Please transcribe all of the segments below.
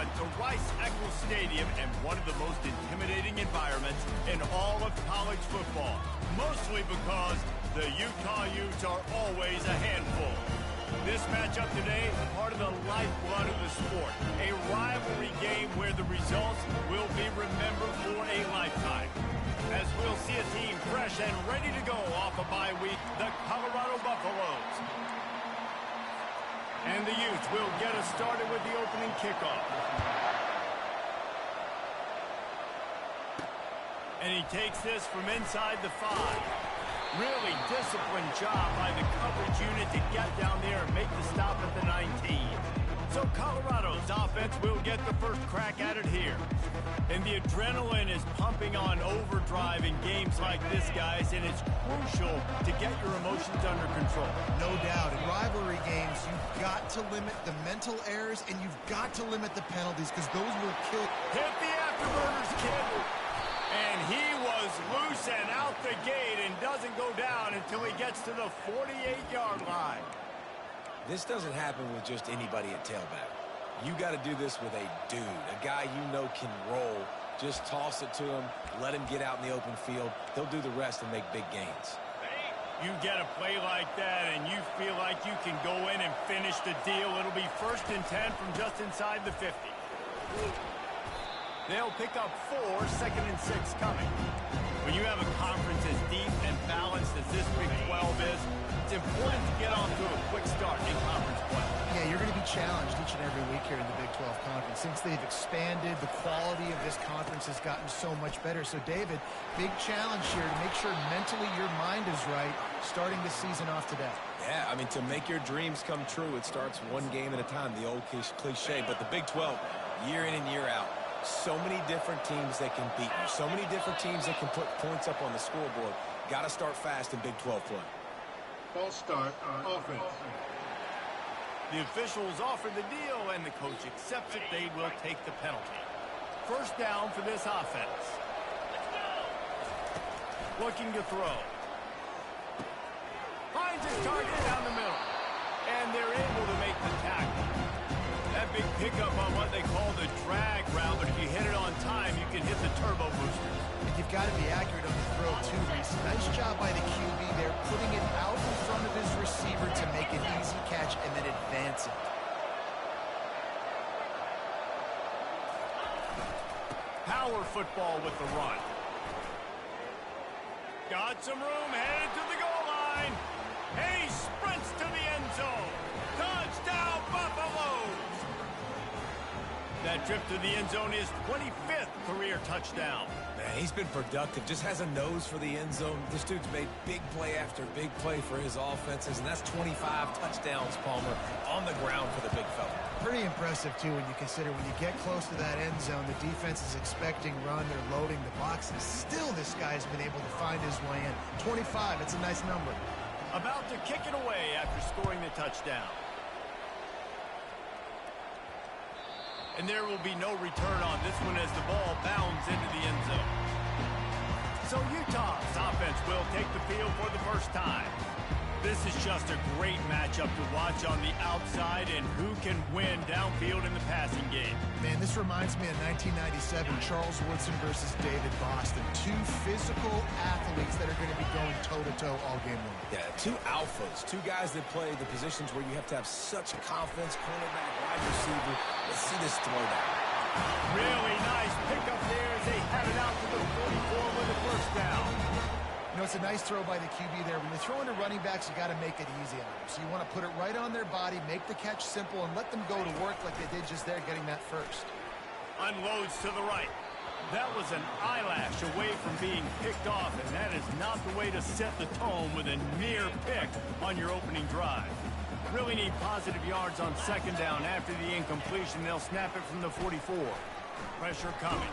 everyone to Rice-Eccles Stadium and one of the most intimidating environments in all of college football, mostly because the Utah Utes are always a handful. This matchup today, part of the lifeblood of the sport, a rivalry game where the results will be remembered for a lifetime. As we'll see a team fresh and ready to go off a bye week, the Colorado Buffaloes. And the Utes will get us started with the opening kickoff. And he takes this from inside the 5. Really disciplined job by the coverage unit to get down there and make the stop at the 19. So Colorado's offense will get the first crack at it here. And the adrenaline is pumping on overdrive in games like this, guys, and it's crucial to get your emotions under control. No doubt. In rivalry games, you've got to limit the mental errors, and you've got to limit the penalties because those will kill. Hit the afterburners, kid. And he was loose and out the gate and doesn't go down until he gets to the 48-yard line. This doesn't happen with just anybody at tailback. You got to do this with a dude, a guy you know can roll. Just toss it to him, let him get out in the open field. He'll do the rest and make big gains. You get a play like that and you feel like you can go in and finish the deal. It'll be 1st and 10 from just inside the 50. They'll pick up 4, 2nd and 6 coming. When you have a conference as deep and balanced as this Big 12 is, it's important to get off to a quick start in conference play. Yeah, you're going to be challenged each and every week here in the Big 12 Conference. Since they've expanded, the quality of this conference has gotten so much better. So, David, big challenge here to make sure mentally your mind is right starting the season off today. Yeah, I mean, to make your dreams come true, it starts one game at a time, the old cliche. But the Big 12, year in and year out, so many different teams that can beat you, so many different teams that can put points up on the scoreboard. Got to start fast in Big 12 play. False start on offense. The officials offer the deal, and the coach accepts it. They will take the penalty. First down for this offense. Looking to throw. Finds his target down the middle. And they're able to make the tackle. That big pickup on what they call the drag route, but if you hit it on time, you can hit the turbo boosters. And you've got to be accurate on the throw, too, Reese. Nice job by the QB there, putting it out in front of his receiver to make an easy catch and then advance it. Power football with the run. Got some room, headed to the goal line. And he sprints to the end zone. Touchdown, Buffaloes! That trip to the end zone is 25th career touchdown. Man, he's been productive, just has a nose for the end zone. This dude's made big play after big play for his offenses, and that's 25 touchdowns, Palmer, on the ground for the big fella. Pretty impressive, too, when you consider when you get close to that end zone, the defense is expecting run, they're loading the boxes. Still, this guy's been able to find his way in. 25, it's a nice number. About to kick it away after scoring the touchdown. And there will be no return on this one as the ball bounds into the end zone. So Utah's offense will take the field for the first time. This is just a great matchup to watch on the outside and who can win downfield in the passing game. Man, this reminds me of 1997, Charles Woodson versus David Boston. Two physical athletes that are going to be going toe-to-toe all game long. Yeah, two alphas, two guys that play the positions where you have to have such confidence, cornerback, wide receiver. Let's see this throwdown. Really nice pickup there as they had it out to the 44 with the first down. You know, it's a nice throw by the QB there. When you're throwing to running backs, you got to make it easy on them. So you want to put it right on their body, make the catch simple, and let them go to work like they did just there, getting that first. Unloads to the right. That was an eyelash away from being picked off, and that is not the way to set the tone with a near pick on your opening drive. Really need positive yards on second down after the incompletion. They'll snap it from the 44. Pressure coming.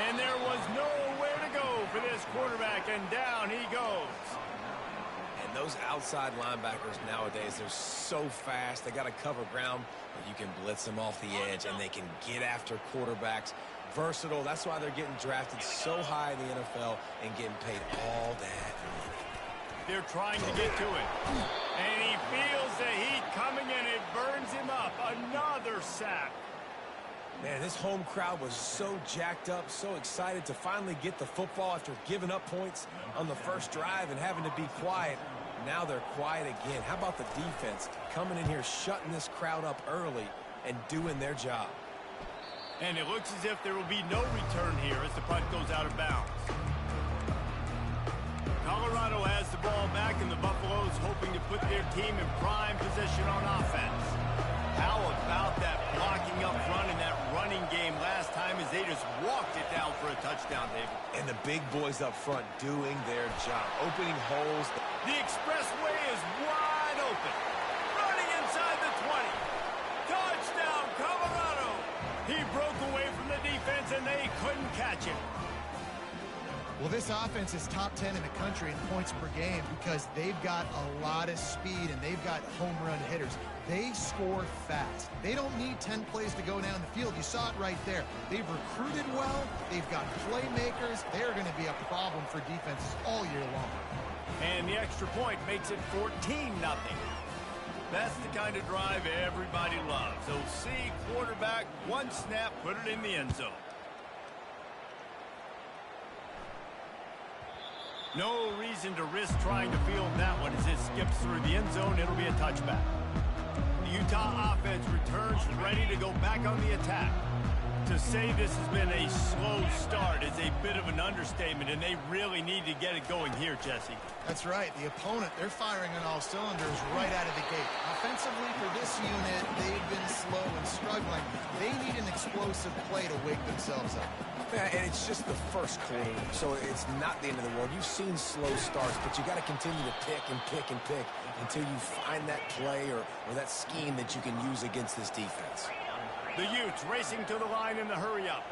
And there was nowhere to go for this quarterback, and down he goes. And those outside linebackers nowadays, they're so fast. They got to cover ground, but you can blitz them off the edge, and they can get after quarterbacks. Versatile. That's why they're getting drafted so high in the NFL and getting paid all that money. They're trying to get to it. And he feels the heat coming, and it burns him up. Another sack. Man, this home crowd was so jacked up, so excited to finally get the football after giving up points on the first drive and having to be quiet. Now they're quiet again. How about the defense coming in here, shutting this crowd up early and doing their job? And it looks as if there will be no return here as the punt goes out of bounds. Colorado has the ball back, and the Buffaloes hoping to put their team in prime position on offense. How about that blocking up front and that running game last time as they just walked it down for a touchdown, David? And the big boys up front doing their job, opening holes. The expressway is wide open. Running inside the 20. Touchdown, Colorado! He broke away from the defense, and they couldn't catch him. Well, this offense is top 10 in the country in points per game because they've got a lot of speed and they've got home run hitters. They score fast. They don't need 10 plays to go down the field. You saw it right there. They've recruited well. They've got playmakers. They're going to be a problem for defenses all year long. And the extra point makes it 14-0. That's the kind of drive everybody loves. OC, quarterback, one snap, put it in the end zone. No reason to risk trying to field that one as it skips through the end zone. It'll be a touchback. The Utah offense returns ready to go back on the attack. To say this has been a slow start is a bit of an understatement, and they really need to get it going here, Jesse. That's right. The opponent, they're firing on all cylinders right out of the gate. Offensively for this unit, they've been slow and struggling. They need an explosive play to wake themselves up. Yeah, and it's just the first quarter, so it's not the end of the world. You've seen slow starts, but you got to continue to pick and pick and pick until you find that play or that scheme that you can use against this defense. The Utes racing to the line in the hurry-up.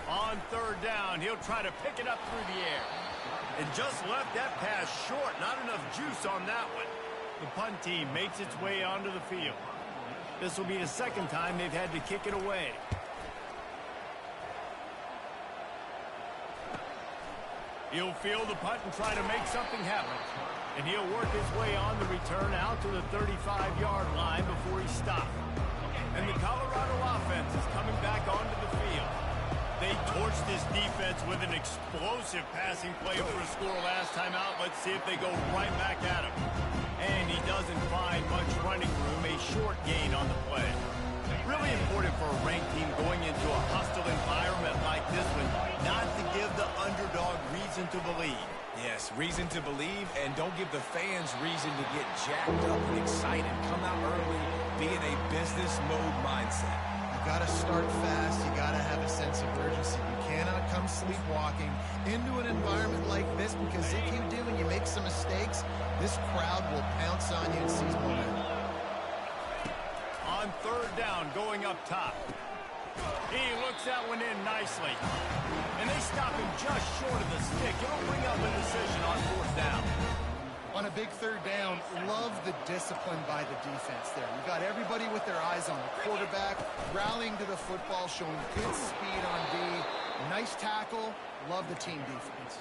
On third down, he'll try to pick it up through the air. And just left that pass short. Not enough juice on that one. The punt team makes its way onto the field. This will be the second time they've had to kick it away. He'll field the punt and try to make something happen. And he'll work his way on the return out to the 35-yard line before he stopped. And the Colorado offense is coming back onto the field. They torched this defense with an explosive passing play for a score last time out. Let's see if they go right back at him. And he doesn't find much running room, a short gain on the play. Really important for a ranked team going into a hostile environment like this one, not to give the underdog reason to believe. Yes, reason to believe, and don't give the fans reason to get jacked up and excited. Come out early, be in a business mode mindset. You got to start fast. You got to have a sense of urgency. You cannot come sleepwalking into an environment like this, because if you do and you make some mistakes, this crowd will pounce on you and seize momentum. On third down, going up top. He looks that one in nicely. And they stop him just short of the stick. It'll bring up a decision on fourth down. On a big third down, love the discipline by the defense there. You've got everybody with their eyes on the quarterback, rallying to the football, showing good speed on D. Nice tackle. Love the team defense.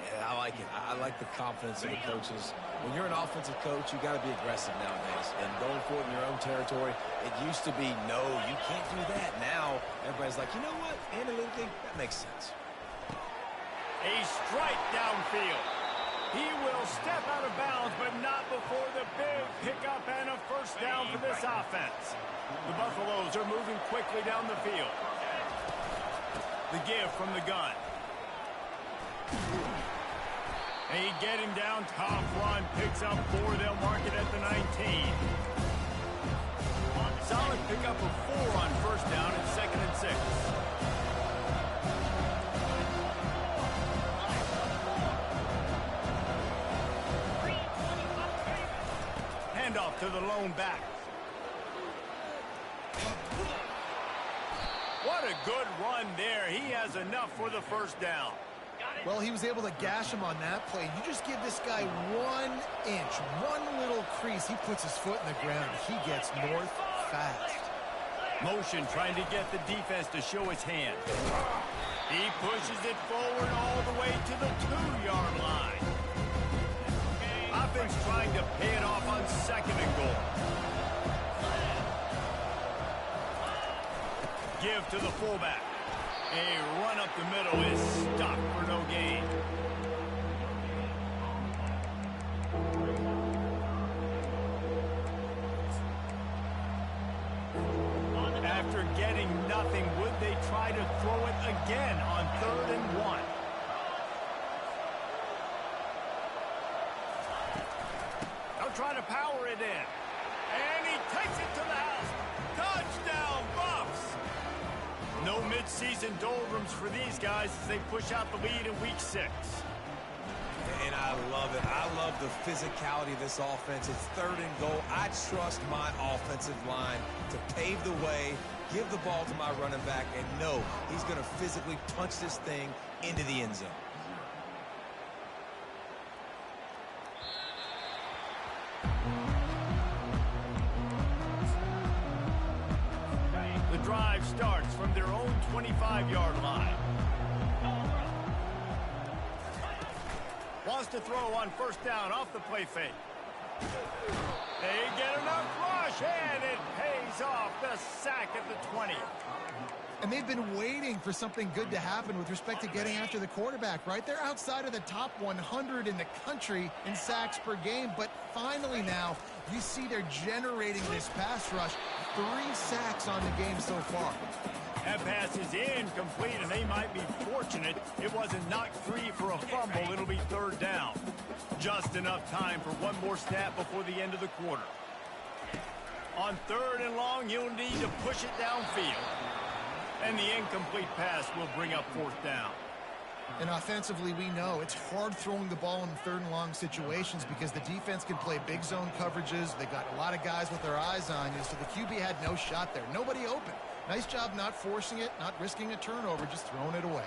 Yeah, I like it. I like the confidence of the coaches. When you're an offensive coach, you got to be aggressive nowadays. And going for it in your own territory, it used to be, no, you can't do that. Now, everybody's like, you know what? Analytically, that makes sense. A strike downfield. He will step out of bounds, but not before the big pickup and a first down for this offense. The Buffaloes are moving quickly down the field. The give from the gun. They get him down. Top run picks up 4. They'll mark it at the 19. Solid pickup of 4 on first down at 2nd and 6. Handoff to the lone back. What a good run there. He has enough for the first down. Well, he was able to gash him on that play. You just give this guy 1 inch, one little crease. He puts his foot in the ground. He gets north fast. Motion trying to get the defense to show his hand. He pushes it forward all the way to the 2-yard line. Offense trying to pay it off on 2nd and goal. Give to the fullback. A run up the middle is stopped for no gain. After getting nothing, would they try to throw it again on 3rd and 1? They'll try to power it in. And he takes it to the house. Touchdown, Buffs! No mid-season doldrums for these guys as they push out the lead in Week 6. And I love it. I love the physicality of this offense. It's 3rd and goal. I trust my offensive line to pave the way, give the ball to my running back, and know he's going to physically punch this thing into the end zone. The drive starts from their own 25-yard line. Wants to throw on 1st down off the play fake. They get enough rush, and it pays off. The sack at the 20. And they've been waiting for something good to happen with respect to getting after the quarterback, right? They're outside of the top 100 in the country in sacks per game, but finally now you see they're generating this pass rush. 3 sacks on the game so far. That pass is incomplete, and they might be fortunate it wasn't knocked free for a fumble. It'll be 3rd down. Just enough time for one more snap before the end of the quarter. On 3rd and long, you'll need to push it downfield. And the incomplete pass will bring up 4th down. And offensively, we know it's hard throwing the ball in 3rd and long situations because the defense can play big zone coverages. They got a lot of guys with their eyes on you, so the QB had no shot there. Nobody open. Nice job not forcing it, not risking a turnover, just throwing it away.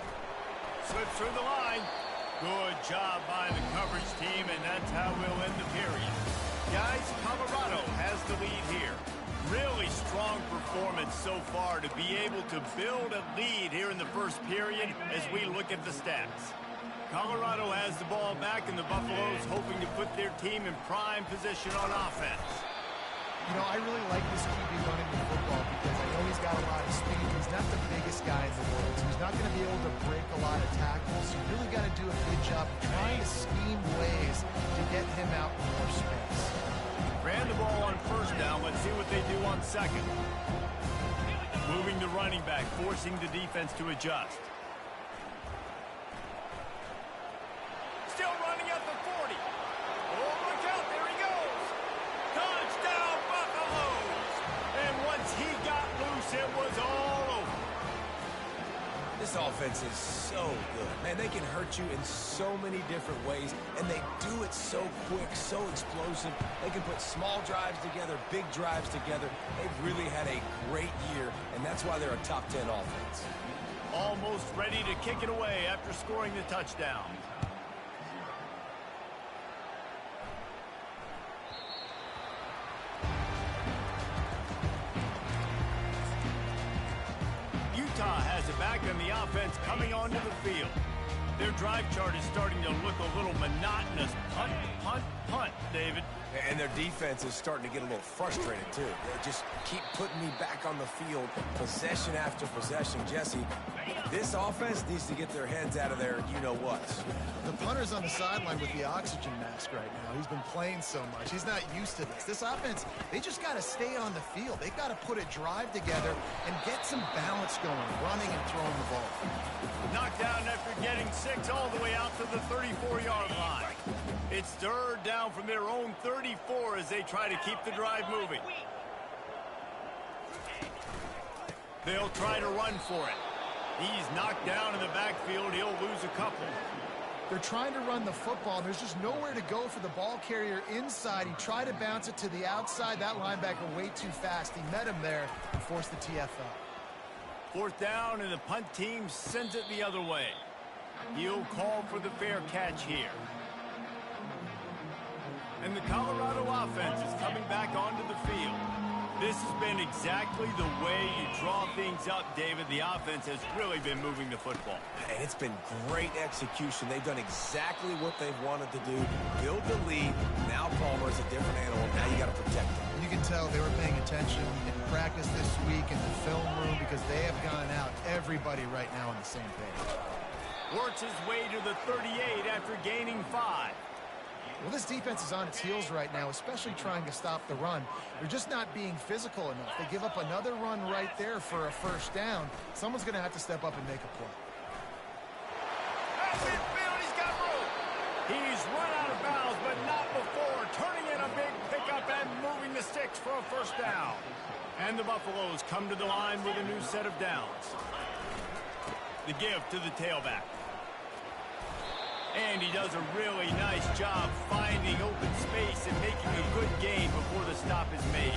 Slips through the line. Good job by the coverage team, and that's how we'll end the period. Guys, Colorado has the lead here. Really strong performance so far to be able to build a lead here in the 1st period as we look at the stats. Colorado has the ball back, and the Buffaloes hoping to put their team in prime position on offense. You know, I really like this QB running the football because I know he's got a lot of speed. He's not the biggest guy in the world, so he's not going to be able to break a lot of tackles. So you really got to do a good job trying to scheme ways to get him out in more space. Ran the ball on 1st down. Let's see what they do on 2nd. Moving the running back, forcing the defense to adjust. Still running at the 40. Oh, look out, there he goes. Touchdown, Buffaloes. And once he got loose, it was all over. This offense is so good. Man, they can hurt you in so many different ways, and they do it so quick, so explosive. They can put small drives together, big drives together. They've really had a great year, and that's why they're a top 10 offense. Almost ready to kick it away after scoring the touchdown. Utah has it back on the offense coming onto the field. Their drive chart is starting to look a little monotonous. Punt, punt, punt, David. And their defense is starting to get a little frustrated, too. They just keep putting me back on the field, possession after possession. Jesse, this offense needs to get their heads out of there, you-know-what. The punter's on the sideline with the oxygen mask right now. He's been playing so much. He's not used to this. This offense, they just got to stay on the field. They've got to put a drive together and get some balance going, running and throwing the ball. Knocked down after getting 6 all the way out to the 34-yard line. It's 3rd down from their own 34 as they try to keep the drive moving. They'll try to run for it. He's knocked down in the backfield. He'll lose a couple. They're trying to run the football. There's just nowhere to go for the ball carrier inside. He tried to bounce it to the outside. That linebacker way too fast. He met him there and forced the TFL. 4th down, and the punt team sends it the other way. He'll call for the fair catch here. And the Colorado offense is coming back onto the field. This has been exactly the way you draw things up, David. The offense has really been moving the football. And it's been great execution. They've done exactly what they've wanted to do. Build the lead. Now Palmer's a different animal. Now you got to protect him. You can tell they were paying attention in practice this week in the film room because because they have gone out. Everybody right now on the same page. Works his way to the 38 after gaining 5. Well, this defense is on its heels right now, especially trying to stop the run. They're just not being physical enough. They give up another run right there for a first down. Someone's going to have to step up and make a play. Midfield, he's got room. He's run out of bounds, but not before turning in a big pickup and moving the sticks for a first down. And the Buffaloes come to the line with a new set of downs. The give to the tailback. And he does a really nice job finding open space and making a good gain before the stop is made.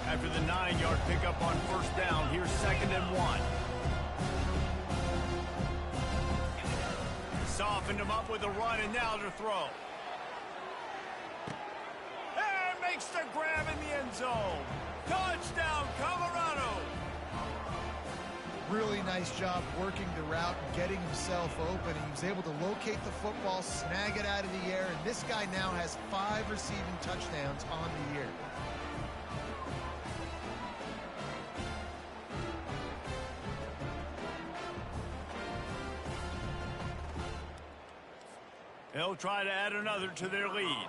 After the 9-yard pickup on first down, here's 2nd and 1. Softened him up with a run, and now to throw. And makes the grab in the end zone. Touchdown, Colorado! Really nice job working the route and getting himself open. He was able to locate the football, snag it out of the air, and this guy now has 5 receiving touchdowns on the year. They'll try to add another to their lead.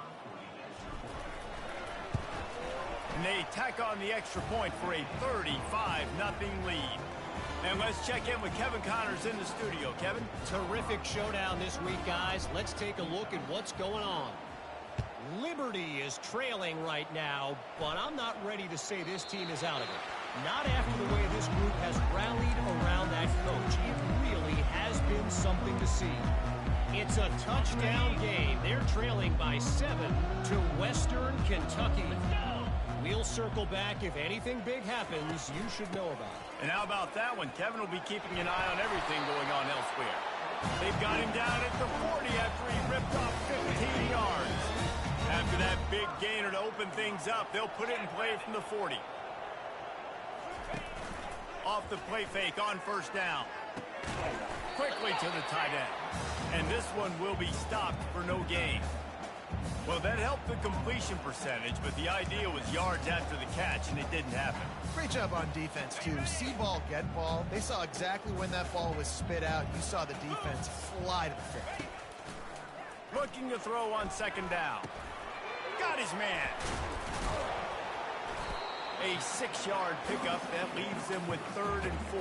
And they tack on the extra point for a 35-0 lead. And let's check in with Kevin Connors in the studio. Kevin? Terrific showdown this week, guys. Let's take a look at what's going on. Liberty is trailing right now, but I'm not ready to say this team is out of it. Not after the way this group has rallied around that coach. It really has been something to see. It's a touchdown game. They're trailing by 7 to Western Kentucky. We'll circle back. If anything big happens, you should know about it. And how about that one? Kevin will be keeping an eye on everything going on elsewhere. They've got him down at the 40 after he ripped off 15 yards. After that big gainer to open things up, they'll put it in play from the 40. Off the play fake on first down. Quickly to the tight end. And this one will be stopped for no gain. Well, that helped the completion percentage, but the idea was yards after the catch, and it didn't happen. Great job on defense, too. See ball, get ball. They saw exactly when that ball was spit out. You saw the defense fly to the field. Looking to throw on 2nd down. Got his man. A 6-yard pickup that leaves them with 3rd and 4.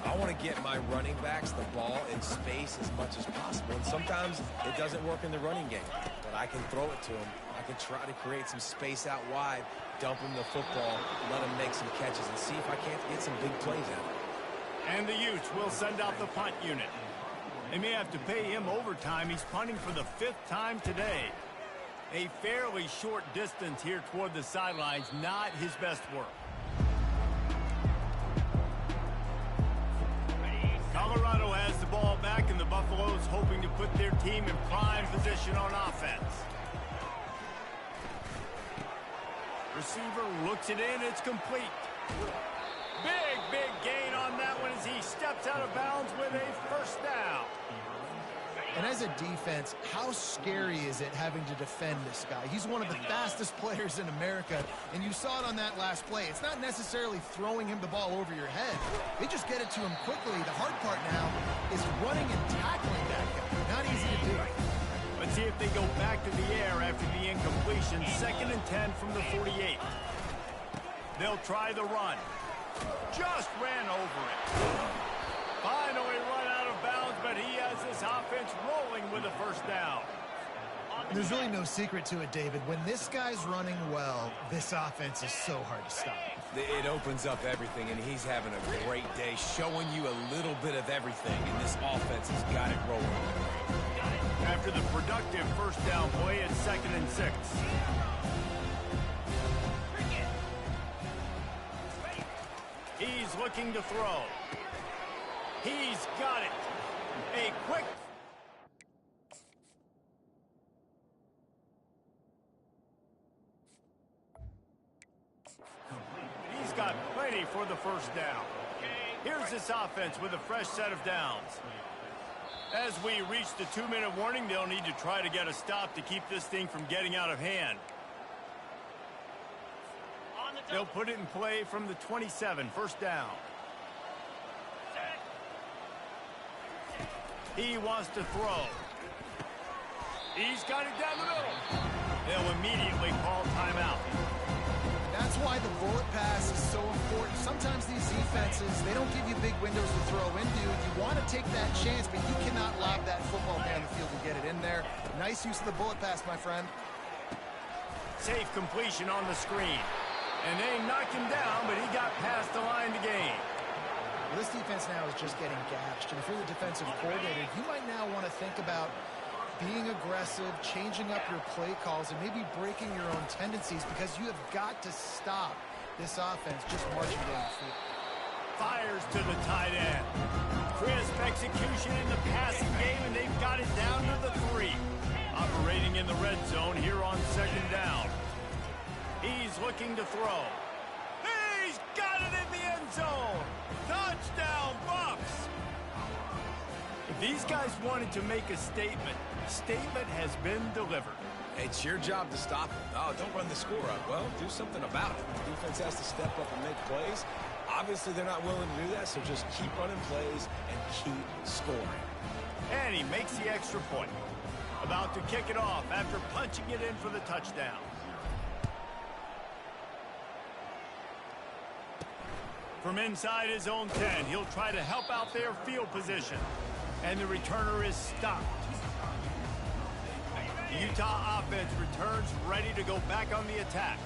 I want to get my running backs the ball in space as much as possible. And sometimes it doesn't work in the running game. But I can throw it to them. I can try to create some space out wide, dump him the football, let him make some catches, and see if I can't get some big plays out of it. And the Utes will send out the punt unit. They may have to pay him overtime. He's punting for the 5th time today. A fairly short distance here toward the sidelines, not his best work. Colorado has the ball back, and the Buffaloes hoping to put their team in prime position on offense. Receiver looks it in. It's complete. Big gain on that one as he steps out of bounds with a first down. And as a defense, how scary is it having to defend this guy? He's one of the fastest players in America, and you saw it on that last play. It's not necessarily throwing him the ball over your head. They just get it to him quickly. The hard part now is running and tackling that guy. Not easy to do. Let's see if they go back to the air after the incompletion. 2nd and 10 from the 48. They'll try the run. Just ran over it. Finally run out of bounds, but he has this offense rolling with a first down. There's really no secret to it, David. When this guy's running well, this offense is so hard to stop. It opens up everything, and he's having a great day, showing you a little bit of everything, and this offense has got it rolling. After the productive first down play, it's 2nd and 6. He's looking to throw. He's got it. A quick. He's got plenty for the first down. Here's this offense with a fresh set of downs. As we reach the 2-minute warning, they'll need to try to get a stop to keep this thing from getting out of hand. They'll put it in play from the 27, first down. He wants to throw. He's got it down the middle. They'll immediately call timeout. That's why the bullet pass is so important. Sometimes these defenses, they don't give you big windows to throw into. You want to take that chance, but you cannot lob that football down the field and get it in there. Nice use of the bullet pass, my friend. Safe completion on the screen. And they knocked him down, but he got past the line to gain. Well, this defense now is just getting gashed. And if you're the defensive coordinator, you might now want to think about being aggressive, changing up your play calls, and maybe breaking your own tendencies, because you have got to stop this offense just marching down the field. Fires to the tight end. Crisp execution in the passing game, and they've got it down to the 3. Operating in the red zone here on second down. He's looking to throw. He's got it in the end zone. Touchdown, Bucks. If these guys wanted to make a statement, the statement has been delivered. It's your job to stop them. Oh, don't run the score up. Well, do something about it. The defense has to step up and make plays. Obviously, they're not willing to do that, so just keep running plays and keep scoring. And he makes the extra point. About to kick it off after punching it in for the touchdown. From inside his own 10, he'll try to help out their field position. And the returner is stopped. The Utah offense returns ready to go back on the attack.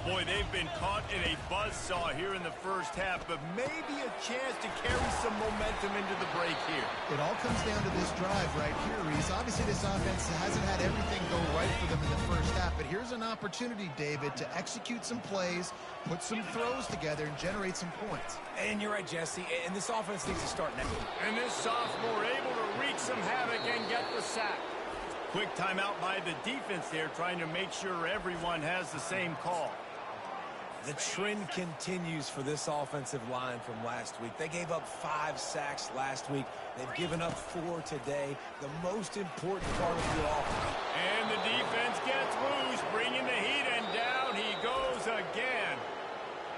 Boy, they've been caught in a buzzsaw here in the first half, but maybe a chance to carry some momentum into the break here. It all comes down to this drive right here, Reese. Obviously, this offense hasn't had everything go right for them in the first half, but here's an opportunity, David, to execute some plays, put some throws together, and generate some points. And you're right, Jesse, and this offense needs to start now. And this sophomore able to wreak some havoc and get the sack. Quick timeout by the defense there, trying to make sure everyone has the same call. The trend continues for this offensive line from last week. They gave up 5 sacks last week. They've given up 4 today. The most important part of the offense. And the defense gets loose, bringing the heat, and down he goes again.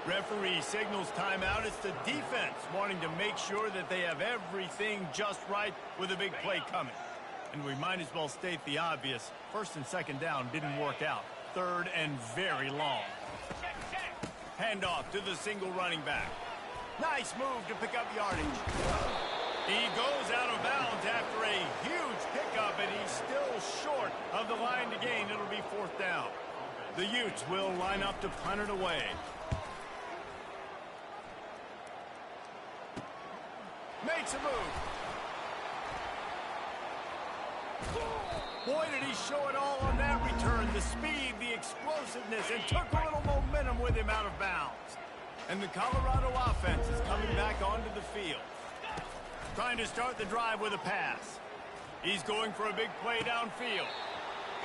Referee signals timeout. It's the defense wanting to make sure that they have everything just right with a big play coming. And we might as well state the obvious. First and second down didn't work out. Third and very long. Handoff to the single running back. Nice move to pick up yardage. He goes out of bounds after a huge pickup, and he's still short of the line to gain. It'll be fourth down. The Utes will line up to punt it away. Makes a move. Boy, did he show it all on that return. The speed, the explosiveness, and took a little momentum with him out of bounds. And the Colorado offense is coming back onto the field. Trying to start the drive with a pass. He's going for a big play downfield.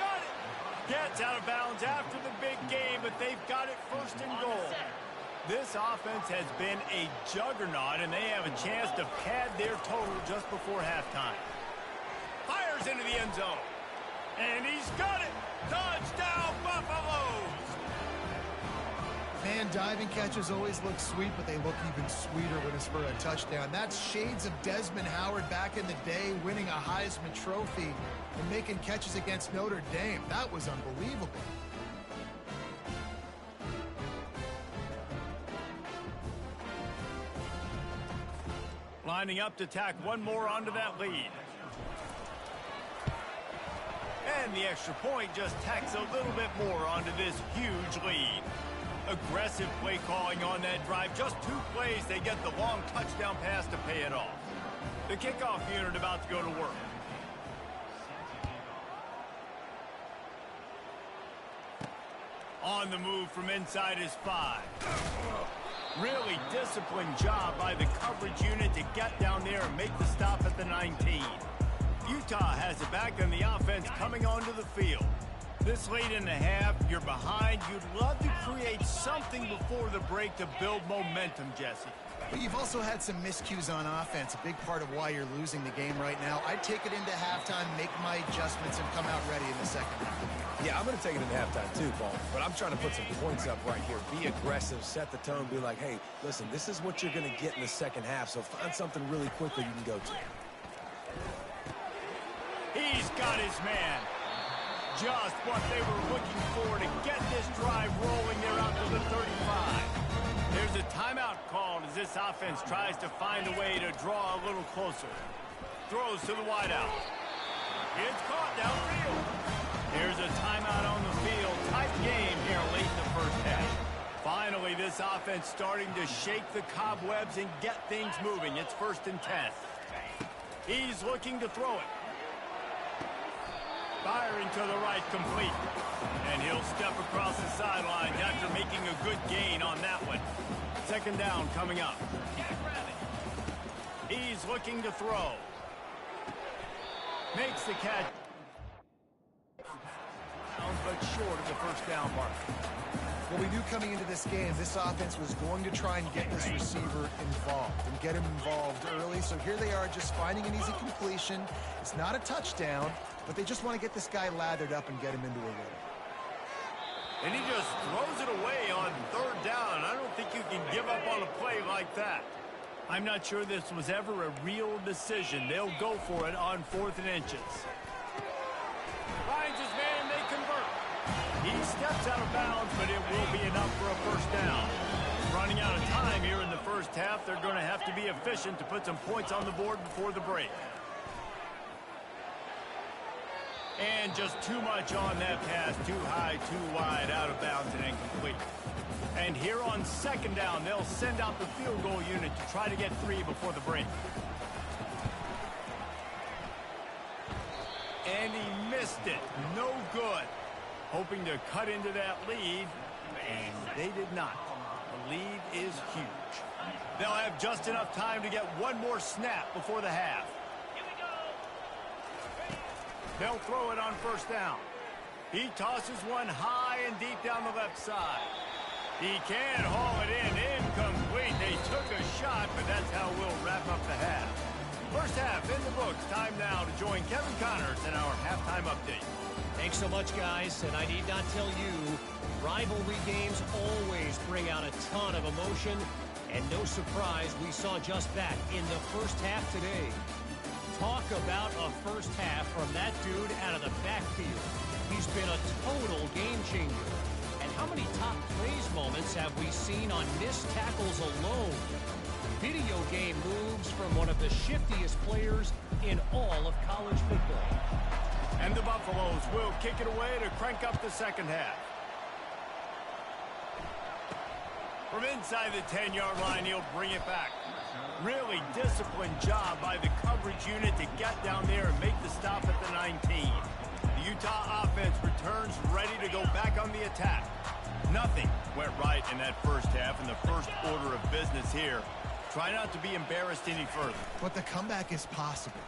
Got it! Gets out of bounds after the big game, but they've got it first and goal. This offense has been a juggernaut, and they have a chance to pad their total just before halftime. Fires into the end zone. And he's got it! Touchdown, Buffaloes! Man, diving catches always look sweet, but they look even sweeter when it's for a touchdown. That's shades of Desmond Howard back in the day, winning a Heisman Trophy and making catches against Notre Dame. That was unbelievable. Lining up to tack one more onto that lead. And the extra point just tacks a little bit more onto this huge lead. Aggressive play calling on that drive. Just 2 plays, they get the long touchdown pass to pay it off. The kickoff unit about to go to work. On the move from inside his 5. Really disciplined job by the coverage unit to get down there and make the stop at the 19. Utah has it back, and the offense coming onto the field. This late in the half, you're behind. You'd love to create something before the break to build momentum, Jesse. But you've also had some miscues on offense, a big part of why you're losing the game right now. I'd take it into halftime, make my adjustments, and come out ready in the second half. Yeah, I'm going to take it into halftime too, Paul. But I'm trying to put some points up right here. Be aggressive, set the tone, be like, hey, listen, this is what you're going to get in the second half, so find something really quickly you can go to. He's got his man. Just what they were looking for to get this drive rolling there out to the 35. There's a timeout called as this offense tries to find a way to draw a little closer. Throws to the wideout. It's caught downfield. Here's a timeout on the field. Tight game here late in the first half. Finally, this offense starting to shake the cobwebs and get things moving. It's 1st and 10. He's looking to throw it. Firing to the right, complete. And he'll step across the sidelines after making a good gain on that one. 2nd down coming up. He's looking to throw. Makes the catch. But short of the 1st down mark. Well, we knew coming into this game, this offense was going to try and get this receiver involved and get him involved early. So here they are just finding an easy completion. It's not a touchdown, but they just want to get this guy lathered up and get him into a rhythm. And he just throws it away on 3rd down. I don't think you can give up on a play like that. I'm not sure this was ever a real decision. They'll go for it on 4th and inches. Finds his man, they convert. He steps out of bounds, but it will be enough for a 1st down. Running out of time here in the first half, they're going to have to be efficient to put some points on the board before the break. And just too much on that pass. Too high, too wide, out of bounds, and incomplete. And here on 2nd down, they'll send out the field goal unit to try to get 3 before the break. And he missed it. No good. Hoping to cut into that lead, and they did not. The lead is huge. They'll have just enough time to get one more snap before the half. They'll throw it on 1st down. He tosses one high and deep down the left side. He can haul it in. Incomplete. They took a shot, but that's how we'll wrap up the half. First half in the books. Time now to join Kevin Connors in our halftime update. Thanks so much, guys. And I need not tell you, rivalry games always bring out a ton of emotion. And no surprise, we saw just that in the first half today. Talk about a first half from that dude out of the backfield. He's been a total game changer. And how many top plays moments have we seen on missed tackles alone? Video game moves from one of the shiftiest players in all of college football. And the Buffaloes will kick it away to crank up the second half. From inside the 10-yard line, he'll bring it back. Really disciplined job by the coverage unit to get down there and make the stop at the 19. The Utah offense returns ready to go back on the attack. Nothing went right in that first half, and the first order of business here. Try not to be embarrassed any further. But the comeback is possible.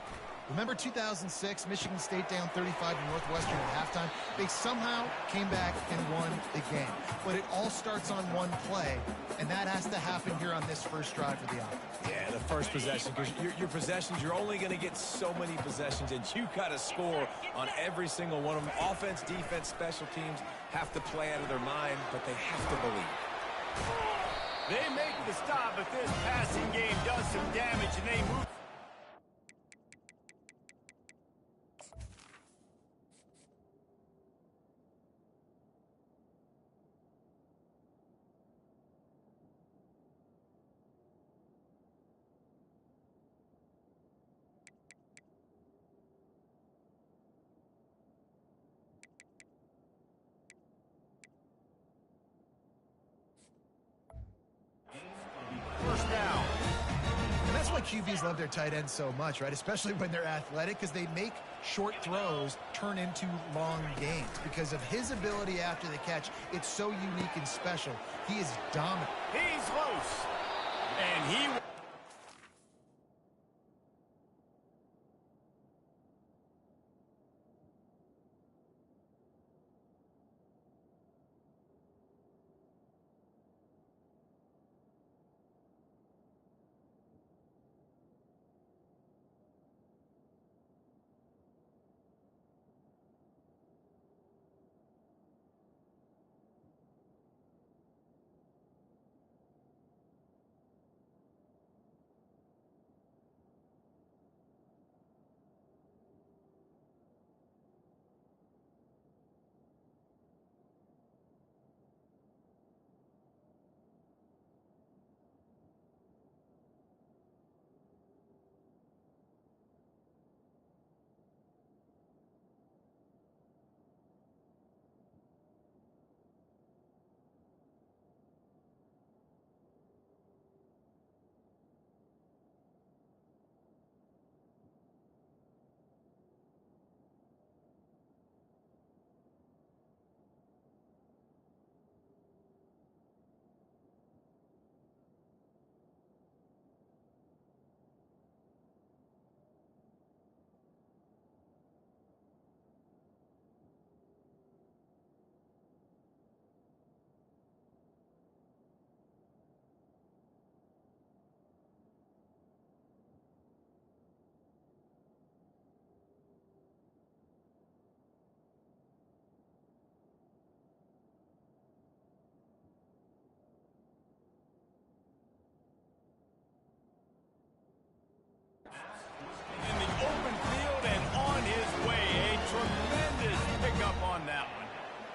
Remember 2006, Michigan State down 35 to Northwestern at halftime? They somehow came back and won the game. But it all starts on one play, and that has to happen here on this first drive for the offense. Yeah, the first possession, because your possessions, you're only going to get so many possessions, and you got to score on every single one of them. Offense, defense, special teams have to play out of their mind, but they have to believe. They make the stop, but this passing game does some damage, and they move. First down. And that's why QBs love their tight ends so much, right? Especially when they're athletic, because they make short throws turn into long gains. Because of his ability after the catch, it's so unique and special. He is dominant. He's loose. And he...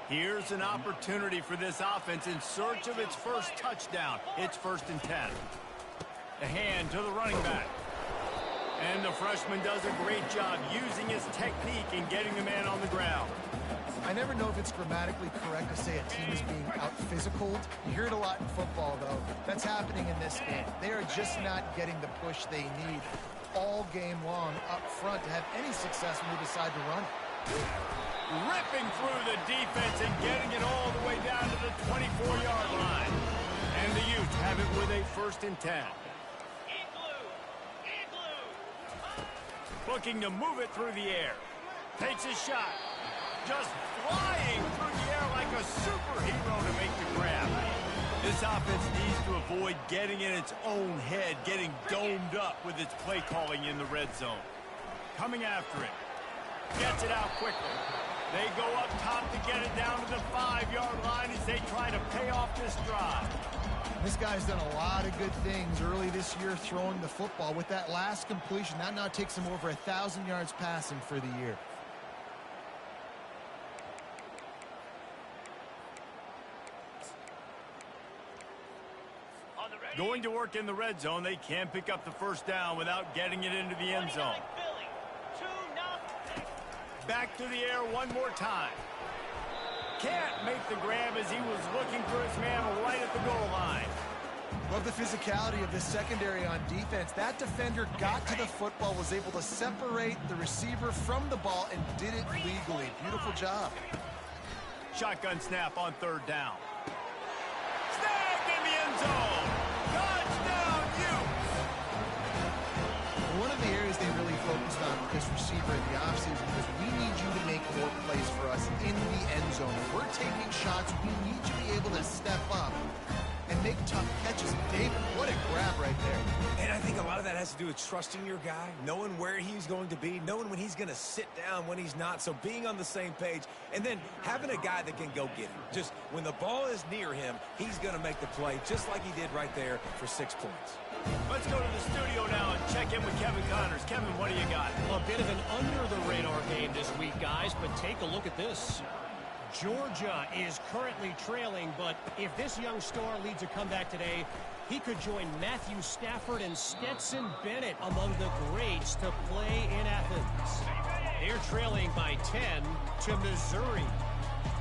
Here's an opportunity for this offense in search of its first touchdown. It's 1st and 10. The hand to the running back. And the freshman does a great job using his technique and getting the man on the ground. I never know if it's grammatically correct to say a team is being out-physicaled. You hear it a lot in football, though. That's happening in this game. They are just not getting the push they need all game long up front to have any success when they decide to run it. Ripping through the defense and getting it all the way down to the 24-yard line. And the Utes have it with a 1st and 10. Looking to move it through the air. Takes a shot. Just flying through the air like a superhero to make the grab. This offense needs to avoid getting in its own head, getting domed up with its play calling in the red zone. Coming after it. Gets it out quickly. They go up top to get it down to the 5-yard line as they try to pay off this drive. This guy's done a lot of good things early this year throwing the football. With that last completion, that now takes him over 1,000 yards passing for the year. Going to work in the red zone, they can't pick up the 1st down without getting it into the end zone. Back to the air one more time. Can't make the grab as he was looking for his man right at the goal line. Love the physicality of this secondary on defense. That defender got to the football, was able to separate the receiver from the ball, and did it legally. Beautiful job. Shotgun snap on 3rd down. Snagged in the end zone. Touchdown, Utes! One of the areas they really focused on with this receiver in the offseason was we need you to make more plays for us in the end zone. If we're taking shots, we need you to be able to step up and make tough catches. David, what a grab right there. And I think a lot of that has to do with trusting your guy, knowing where he's going to be, knowing when he's going to sit down, when he's not. So being on the same page, and then having a guy that can go get him. Just when the ball is near him, he's going to make the play just like he did right there for 6 points. Let's go to the studio now and check in with Kevin Connors. Kevin, what do you got? A bit of an under-the-radar game this week, guys, but take a look at this. Georgia is currently trailing, but if this young star leads a comeback today, he could join Matthew Stafford and Stetson Bennett among the greats to play in Athens. They're trailing by 10 to Missouri.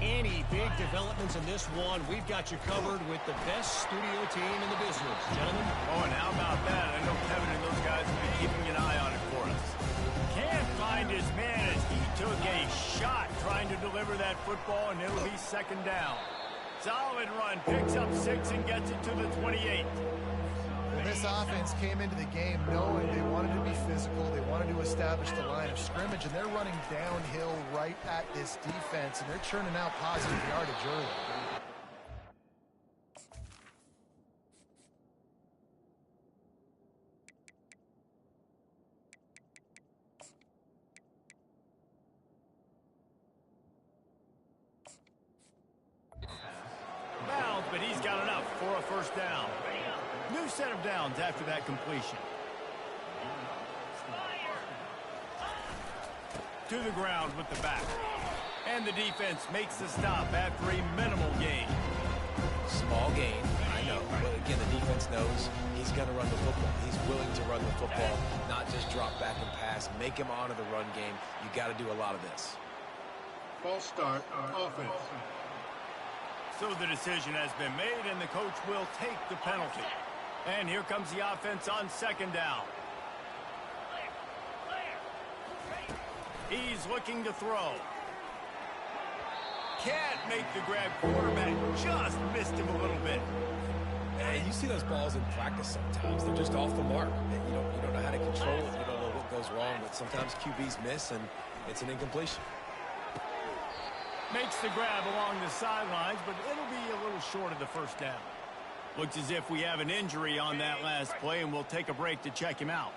Any big developments in this one, we've got you covered with the best studio team in the business, gentlemen. Oh, and how about that? I know Kevin and those guys will be keeping an eye on it for us. Can't find his man as he took a shot trying to deliver that football, and it'll be 2nd down. Solid run, picks up 6 and gets it to the 28. Well, this offense came into the game knowing they wanted to be physical, they wanted to establish the line of scrimmage, and they're running downhill right at this defense, and they're churning out positive yardage early. But he's got enough for a 1st down. New set of downs after that completion. To the ground with the back. And the defense makes the stop after a minimal gain. Small gain, I know. But again, the defense knows he's going to run the football. He's willing to run the football, not just drop back and pass. Make him honor the run game. You got to do a lot of this. False start on offense. So the decision has been made, and the coach will take the penalty. And here comes the offense on 2nd down. He's looking to throw. Can't make the grab. Quarterback just missed him a little bit. And you see those balls in practice sometimes. They're just off the mark. You don't know how to control it. You don't know what goes wrong. But sometimes QBs miss, and it's an incompletion. Makes the grab along the sidelines, but it'll be a little short of the 1st down. Looks as if we have an injury on that last play, and we'll take a break to check him out.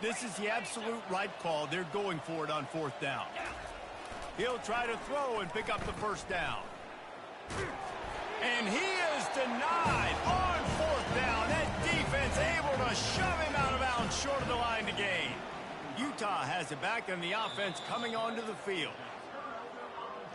This is the absolute right call. They're going for it on 4th down. He'll try to throw and pick up the 1st down. And he is denied on 4th down. That defense able to shove him out of bounds short of the line to gain. Utah has it back, and the offense coming onto the field.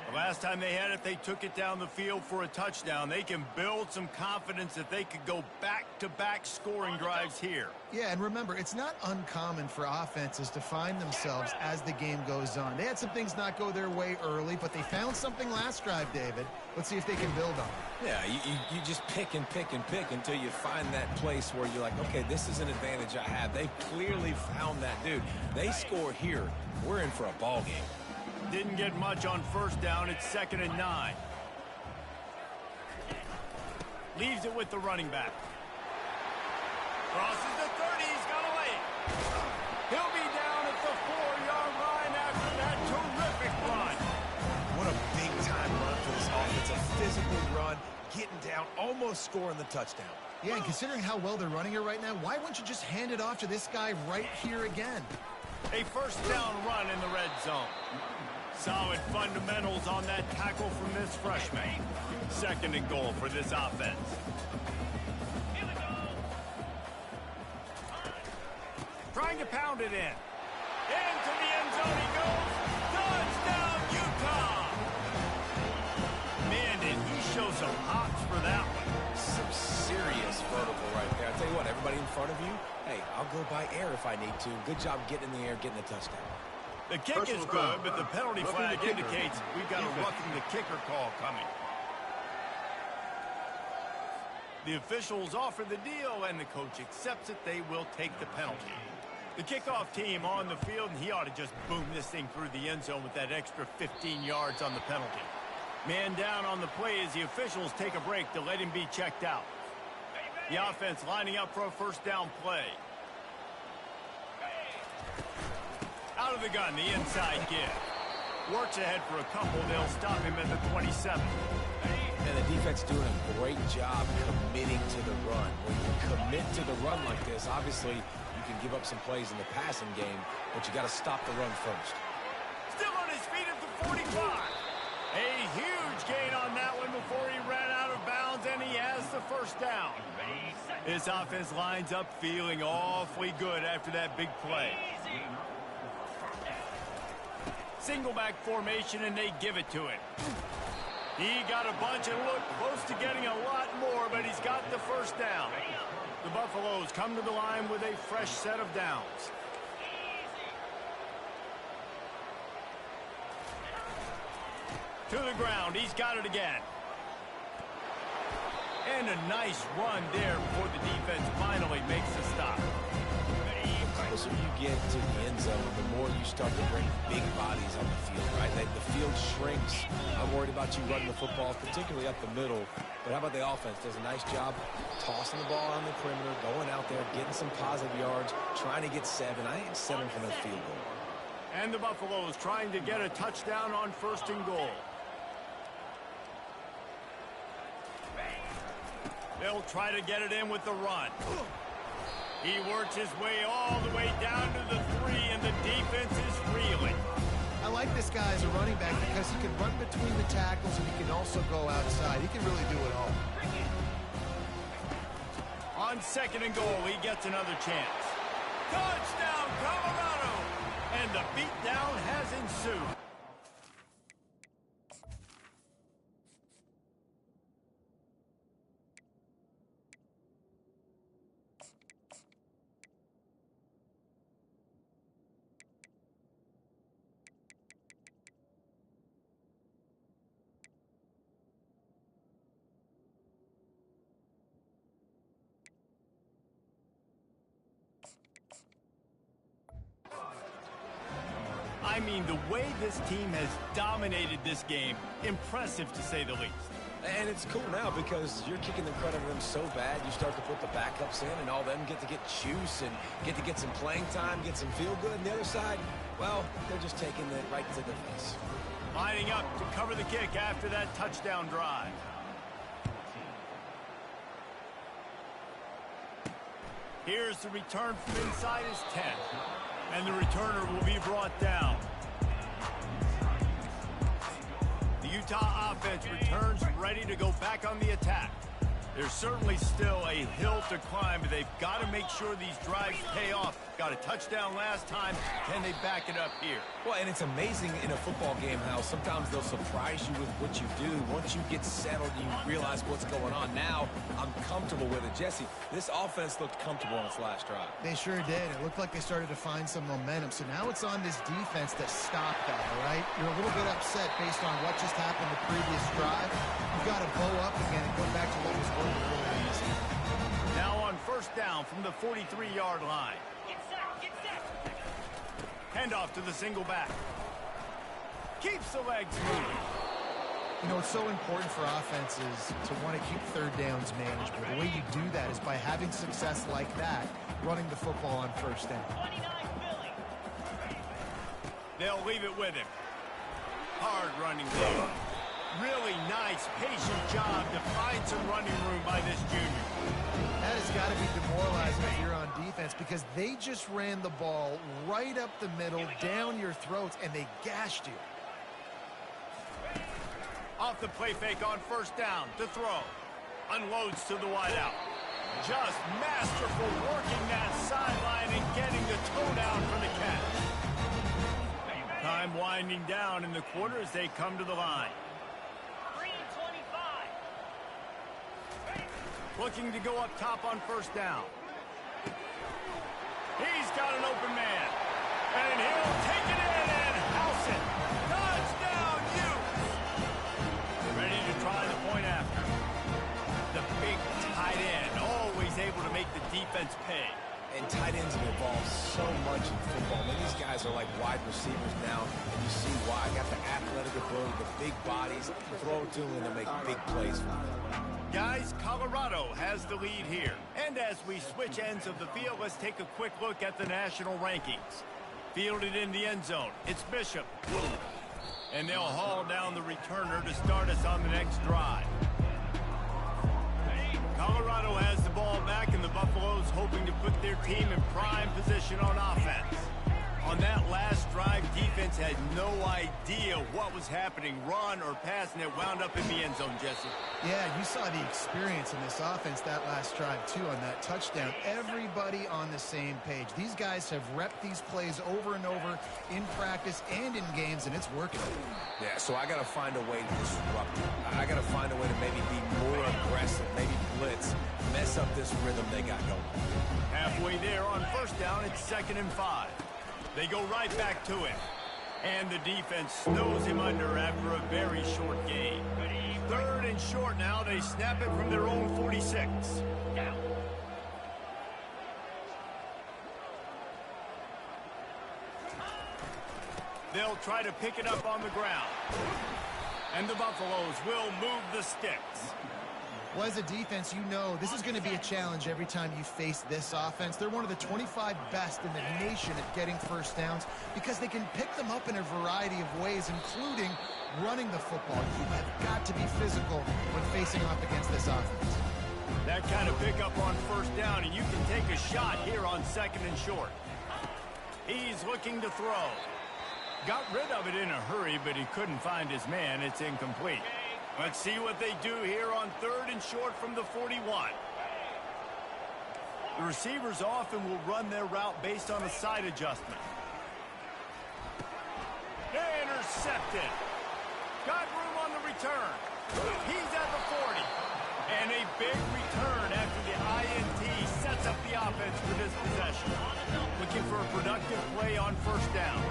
The last time they had it, they took it down the field for a touchdown. They can build some confidence that they could go back-to-back scoring drives here. Yeah, and remember, it's not uncommon for offenses to find themselves as the game goes on. They had some things not go their way early, but they found something last drive, David. Let's see if they can build on it. Yeah, you just pick and pick and pick until you find that place where you're like, okay, this is an advantage I have. They clearly found that, dude. They score here. We're in for a ball game. Didn't get much on first down. It's 2nd and 9. Leaves it with the running back. Crosses the 30. He's got away. He'll be down at the 4-yard line after that terrific run. What a big-time run for this offense. A physical run, getting down, almost scoring the touchdown. Yeah, and considering how well they're running it right now, why wouldn't you just hand it off to this guy right here again? A first down run in the red zone. Solid fundamentals on that tackle from this freshman. 2nd and goal for this offense. Trying to pound it in. Into the end zone he goes. Touchdown, Utah! Man, did he show some hops for that one. Some serious vertical right there. I tell you what, everybody in front of you, hey, I'll go by air if I need to. Good job getting in the air, getting the touchdown. The kick is good, but the penalty flag indicates we've got a roughing the kicker call coming. The officials offer the deal, and the coach accepts it. They will take the penalty. The kickoff team on the field, and he ought to just boom this thing through the end zone with that extra 15 yards on the penalty. Man down on the play as the officials take a break to let him be checked out. The offense lining up for a first down play. Out of the gun, the inside give. Works ahead for a couple. They'll stop him at the 27. And the defense doing a great job committing to the run. When you commit to the run like this, obviously you can give up some plays in the passing game, but you got to stop the run first. Still on his feet at the 45. A huge gain on that one before he ran out of bounds, and he has the first down. This offense lines up feeling awfully good after that big play. Single back formation, and they give it to him. He got a bunch and looked close to getting a lot more, but he's got the first down. The Buffaloes come to the line with a fresh set of downs. To the ground, he's got it again. And a nice run there before the defense finally makes a stop. The closer you get to the end zone, the more you start to bring big bodies on the field, right? The field shrinks. I'm worried about you running the football, particularly up the middle. But how about the offense? Does a nice job tossing the ball on the perimeter, going out there, getting some positive yards, trying to get 7. I think 7 from the field goal. And the Buffaloes trying to get a touchdown on 1st and goal. They'll try to get it in with the run. He works his way all the way down to the 3, and the defense is reeling. I like this guy as a running back because he can run between the tackles and he can also go outside. He can really do it all. On 2nd and goal, he gets another chance. Touchdown, Colorado! And the beatdown has ensued. I mean, the way this team has dominated this game, impressive to say the least. And it's cool now because you're kicking the credit of them so bad, you start to put the backups in, and all them get to get juice and get to get some playing time, get some feel good. And the other side, well, they're just taking it right to the face. Lining up to cover the kick after that touchdown drive. Here's the return from inside his 10. And the returner will be brought down. The Utah offense returns ready to go back on the attack. There's certainly still a hill to climb, but they've got to make sure these drives pay off. Got a touchdown last time. Can they back it up here? Well, and it's amazing in a football game how sometimes they'll surprise you with what you do. Once you get settled, you realize what's going on. Now, I'm comfortable with it. Jesse, this offense looked comfortable on its last drive. They sure did. It looked like they started to find some momentum. So now it's on this defense to stop that, all right? You're a little bit upset based on what just happened the previous drive. You've got to bow up again and go back to what was working really easy. Now on first down from the 43-yard line. Handoff to the single back. Keeps the legs moving. You know, it's so important for offenses to want to keep third downs manageable. The way you do that is by having success like that, running the football on first down. They'll leave it with him. Hard running game. Really nice, patient job to find some running room by this junior. That has got to be demoralizing if you're on defense because they just ran the ball right up the middle, down your throats, and they gashed you. Off the play fake on first down to throw. Unloads to the wideout. Just masterful working that sideline and getting the toe down for the catch. Time winding down in the quarter as they come to the line. Looking to go up top on first down. He's got an open man. And he'll take it in and house it. Touchdown, Utes! Ready to try the point after. The big tight end, always able to make the defense pay. And tight ends have evolved so much in football. I mean, these guys are like wide receivers now, and you see why. Got the athletic ability, the big bodies, throw to them, and they'll make big plays for them. Guys, Colorado has the lead here. And as we switch ends of the field, let's take a quick look at the national rankings. Fielded in the end zone, it's Bishop. And they'll haul down the returner to start us on the next drive. Colorado has the ball back, and the Buffaloes hoping to put their team in prime position on offense. On that last drive, defense had no idea what was happening, run or pass, and it wound up in the end zone, Jesse. Yeah, you saw the experience in this offense that last drive, too, on that touchdown. Everybody on the same page. These guys have repped these plays over and over in practice and in games, and it's working. Yeah, so I got to find a way to disrupt it. I got to find a way to maybe be more aggressive, maybe blitz, mess up this rhythm they got going. Halfway there on first down, it's 2nd and 5. They go right back to him. And the defense snows him under after a very short gain. 3rd and short now. They snap it from their own 46. They'll try to pick it up on the ground. And the Buffaloes will move the sticks. Well, as a defense, you know this is going to be a challenge every time you face this offense. They're one of the 25 best in the nation at getting first downs because they can pick them up in a variety of ways, including running the football. You have got to be physical when facing off against this offense. That kind of pickup on first down, and you can take a shot here on 2nd and short. He's looking to throw. Got rid of it in a hurry, but he couldn't find his man. It's incomplete. Let's see what they do here on 3rd and short from the 41. The receivers often will run their route based on a side adjustment. Intercepted. Got room on the return. He's at the 40. And a big return after the INT sets up the offense for this possession. Looking for a productive play on first down.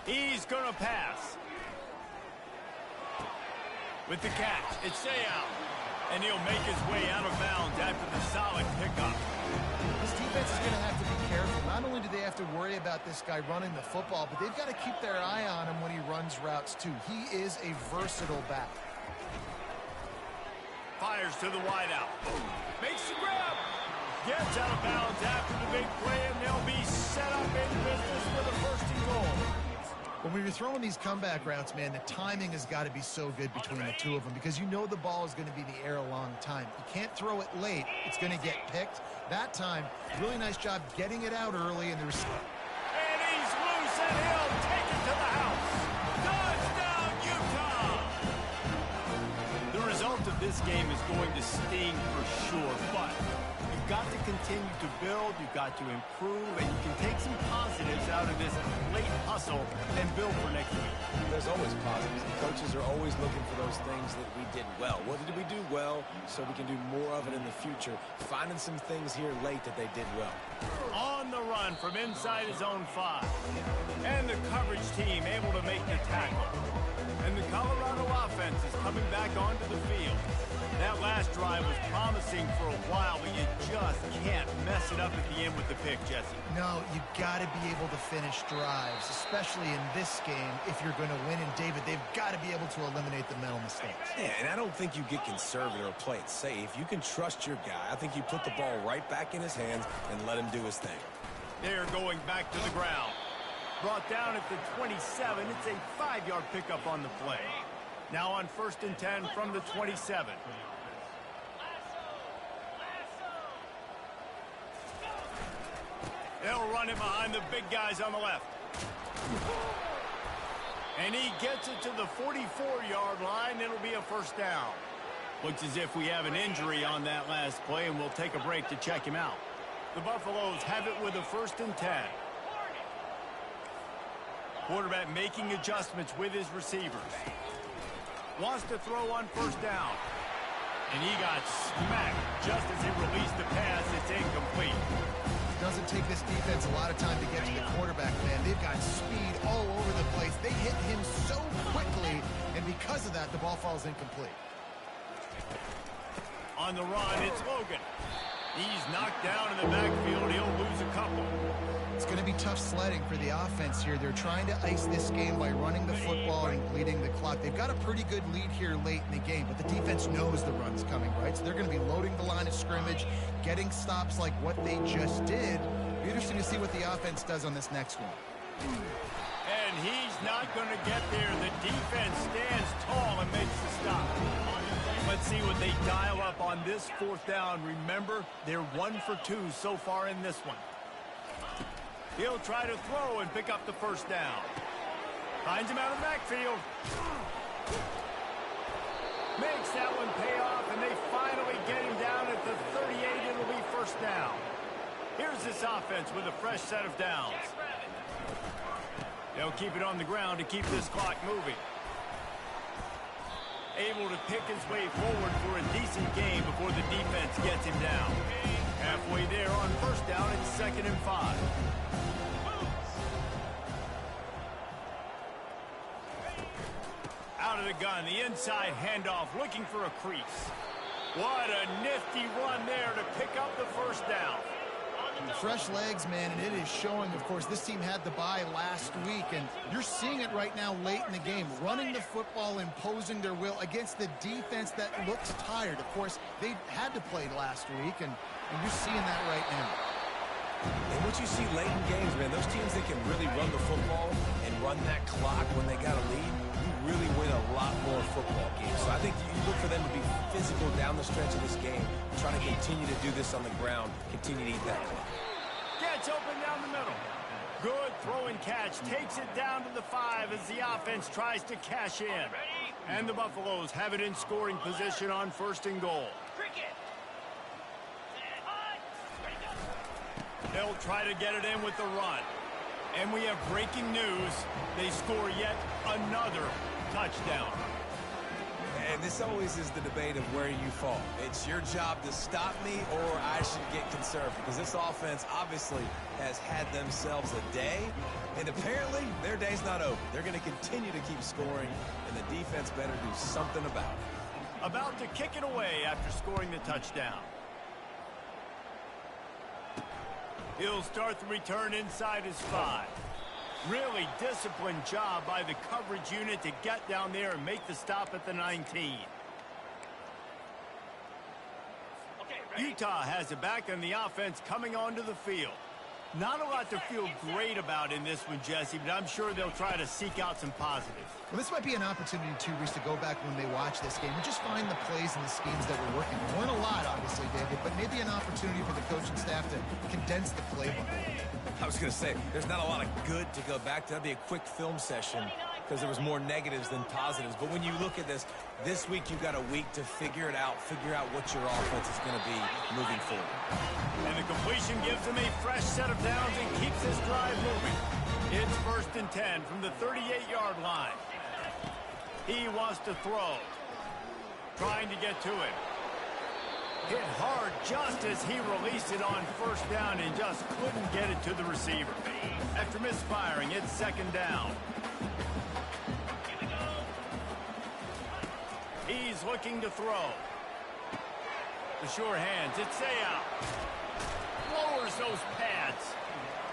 He's going to pass. With the catch, it's Sayal. And he'll make his way out of bounds after the solid pickup. This defense is going to have to be careful. Not only do they have to worry about this guy running the football, but they've got to keep their eye on him when he runs routes, too. He is a versatile back. Fires to the wideout. Makes the grab. Gets out of bounds after the big play, and they'll be set up in business for the 1st and goal. When you're throwing these comeback routes, man, the timing has got to be so good between the two of them because you know the ball is going to be in the air a long time. You can't throw it late. It's going to get picked. That time, really nice job getting it out early. And he's loose, and he'll take it to the house. Touchdown, Utah! this game is going to sting for sure, but you've got to continue to build, you've got to improve, and you can take some positives out of this late hustle and build for next week. There's always positives. Coaches are always looking for those things that we did well. What did we do well so we can do more of it in the future? Finding some things here late that they did well. On the run from inside his own 5. And the coverage team able to make the tackle. And the Colorado offense is coming back onto the field. That last drive was promising for a while, but you just can't mess it up at the end with the pick, Jesse. No, you got to be able to finish drives, especially in this game. If you're going to win, and David, they've got to be able to eliminate the mental mistakes. Yeah, and I don't think you get conservative or play it safe. You can trust your guy. I think you put the ball right back in his hands and let him do his thing. They're going back to the ground. Brought down at the 27. It's a 5-yard pickup on the play. Now on 1st and 10 from the 27. They'll run it behind the big guys on the left. And he gets it to the 44-yard line. It'll be a first down. Looks as if we have an injury on that last play, and we'll take a break to check him out. The Buffaloes have it with a 1st and 10. Quarterback making adjustments with his receivers. Wants to throw on 1st down. And he got smacked just as he released the pass. It's incomplete. It doesn't take this defense a lot of time to get to the quarterback, man. They've got speed all over the place. They hit him so quickly, and because of that, the ball falls incomplete. On the run, it's Logan. He's knocked down in the backfield. He'll lose a couple. It's going to be tough sledding for the offense here. They're trying to ice this game by running the football and bleeding the clock. They've got a pretty good lead here late in the game, but the defense knows the run's coming, right? So they're going to be loading the line of scrimmage, getting stops like what they just did. Be interesting to see what the offense does on this next one. And he's not going to get there. The defense stands tall and makes the stop. Let's see what they dial up on this 4th down. Remember, they're 1 for 2 so far in this one. He'll try to throw and pick up the 1st down. Finds him out of the backfield. Makes that one pay off, and they finally get him down at the 38. It'll be 1st down. Here's this offense with a fresh set of downs. They'll keep it on the ground to keep this clock moving. Able to pick his way forward for a decent game before the defense gets him down. Halfway there on 1st down, it's 2nd and 5. Out of the gun, the inside handoff, looking for a crease. What a nifty run there to pick up the 1st down. Fresh legs, man, and it is showing. Of course, this team had the bye last week, and you're seeing it right now late in the game. Running the football, imposing their will against the defense that looks tired. Of course, they had to play last week, and you're seeing that right now. And what you see late in games, man, those teams that can really run the football and run that clock when they got a lead, you really win a lot more football games. So I think you look for them to be physical down the stretch of this game, trying to continue to do this on the ground, continue to eat that clock. Gets open down the middle. Good throw and catch. Takes it down to the 5 as the offense tries to cash in. And the Buffaloes have it in scoring position on 1st and goal. They'll try to get it in with the run. And we have breaking news. They score yet another touchdown. And this always is the debate of where you fall. It's your job to stop me or I should get conservative, because this offense obviously has had themselves a day, and apparently their day's not over. They're going to continue to keep scoring, and the defense better do something about it. About to kick it away after scoring the touchdown. He'll start the return inside his 5. Really disciplined job by the coverage unit to get down there and make the stop at the 19. Utah has it back on the offense coming onto the field. Not a lot to feel great about in this one, Jesse, but I'm sure they'll try to seek out some positives. Well, this might be an opportunity, too, Reese, to go back when they watch this game and just find the plays and the schemes that were working. There weren't a lot, obviously, David, but maybe an opportunity for the coaching staff to condense the playbook. I was going to say, there's not a lot of good to go back to. That'd be a quick film session because there was more negatives than positives. But when you look at this week you've got a week to figure it out, figure out what your offense is going to be moving forward. And the completion gives him a fresh set of downs and keeps his drive moving. It's 1st and 10 from the 38-yard line. He wants to throw. Trying to get to it. Hit hard just as he released it on 1st down and just couldn't get it to the receiver. After misfiring, it's 2nd down. He's looking to throw. The sure hands. It's out. Lowers those pads.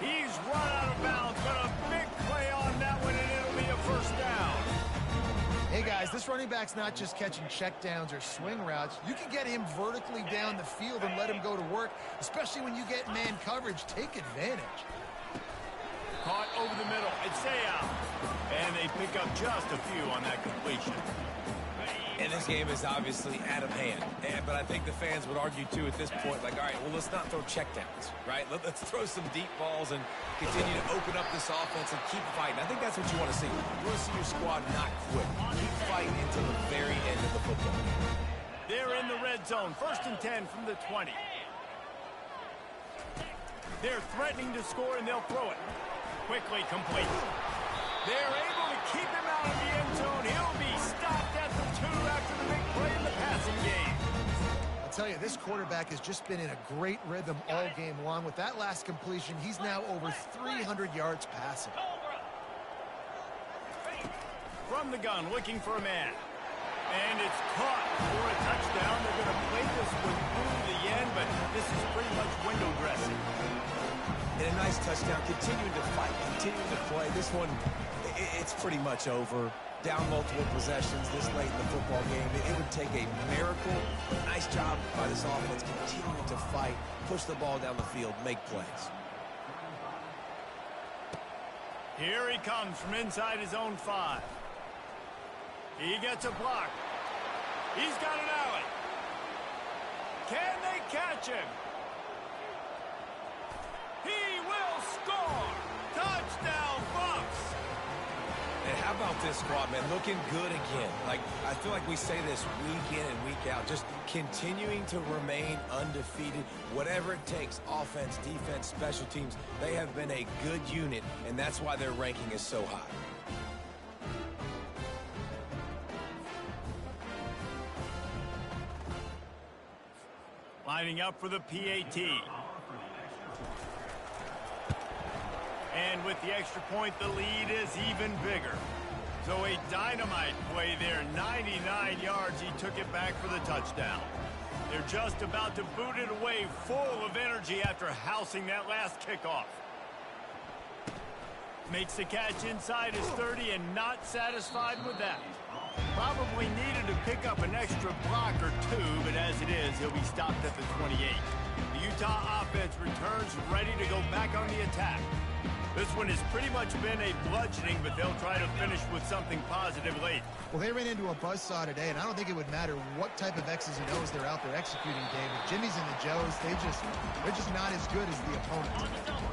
He's run out of bounds, but a big play on that one, and it'll be a 1st down. Hey, guys, this running back's not just catching checkdowns or swing routes. You can get him vertically down the field and let him go to work, especially when you get man coverage. Take advantage. Caught over the middle. It's out. And they pick up just a few on that completion. And this game is obviously out of hand. But I think the fans would argue, too, at this point, like, all right, well, let's not throw checkdowns, right? Let's throw some deep balls and continue to open up this offense and keep fighting. I think that's what you want to see. You want to see your squad not quit. Keep fighting until the very end of the football game. They're in the red zone. 1st and 10 from the 20. They're threatening to score, and they'll throw it. Quickly complete. They're able to keep him out of the end zone. He'll be stopped at the 2 after the big play in the passing game. I'll tell you, this quarterback has just been in a great rhythm all game long. With that last completion, he's now over 300 yards passing. From the gun, looking for a man. And it's caught for a touchdown. They're going to play this one through the end, but this is pretty much window dressing. And a nice touchdown, continuing to fight, continuing to play. This one, it's pretty much over. Down multiple possessions this late in the football game. It would take a miracle. Nice job by this offense continuing to fight, push the ball down the field, make plays. Here he comes from inside his own 5. He gets a block. He's got an alley. Can they catch him? He will score! Touchdown, Bucks! And how about this squad, man? Looking good again. Like, I feel like we say this week in and week out, just continuing to remain undefeated. Whatever it takes, offense, defense, special teams, they have been a good unit, and that's why their ranking is so high. Lining up for the PAT. And with the extra point, the lead is even bigger. So a dynamite play there, 99 yards. He took it back for the touchdown. They're just about to boot it away, full of energy after housing that last kickoff. Makes the catch inside his 30 and not satisfied with that. Probably needed to pick up an extra block or 2, but as it is, he'll be stopped at the 28. The Utah offense returns ready to go back on the attack. This one has pretty much been a bludgeoning, but they'll try to finish with something positive late. Well, they ran into a buzzsaw today, and I don't think it would matter what type of X's and O's they're out there executing, David. Jimmy's and the Joes, they're just not as good as the opponent.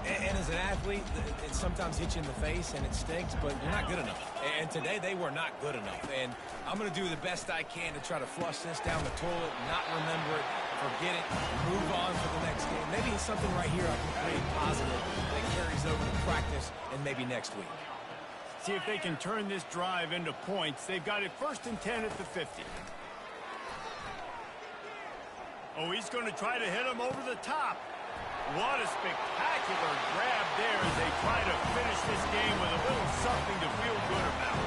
And as an athlete, it sometimes hits you in the face and it stinks, but you're not good enough. And today they were not good enough. And I'm going to do the best I can to try to flush this down the toilet, not remember it, forget it, move on for the next game. Maybe it's something right here I can create positive that carries over to practice and maybe next week. See if they can turn this drive into points. They've got it 1st and 10 at the 50. Oh, he's going to try to hit him over the top. What a spectacular grab there as they try to finish this game with a little something to feel good about.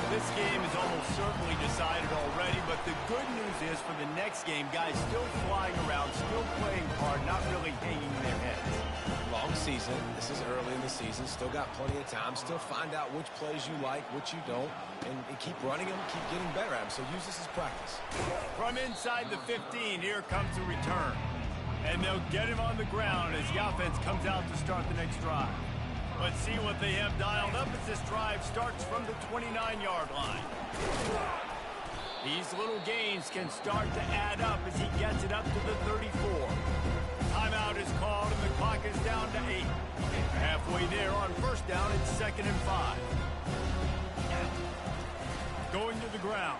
This game is almost certainly decided already, but the good news is for the next game, guys still flying around, still playing hard, not really hanging their heads. Long season. This is early in the season. Still got plenty of time. Still find out which plays you like, which you don't, and keep running them, keep getting better at them. So use this as practice. From inside the 15, here comes the return. And they'll get him on the ground as the offense comes out to start the next drive. Let's see what they have dialed up as this drive starts from the 29-yard line. These little gains can start to add up as he gets it up to the 34. Timeout is called and the clock clock is down to 8. Halfway there on first down, it's 2nd and 5. Going to the ground.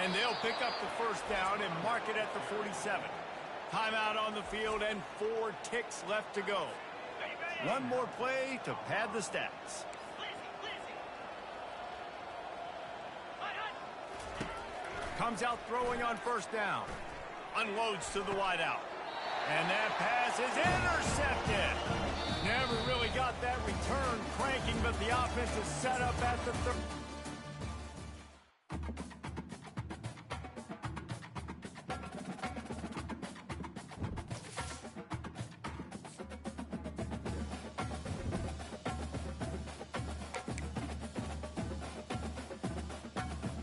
And they'll pick up the first down and mark it at the 47. Timeout on the field and 4 ticks left to go. One more play to pad the stats. Comes out throwing on first down. Unloads to the wideout. And that pass is intercepted. Never really got that return cranking, but the offense is set up at the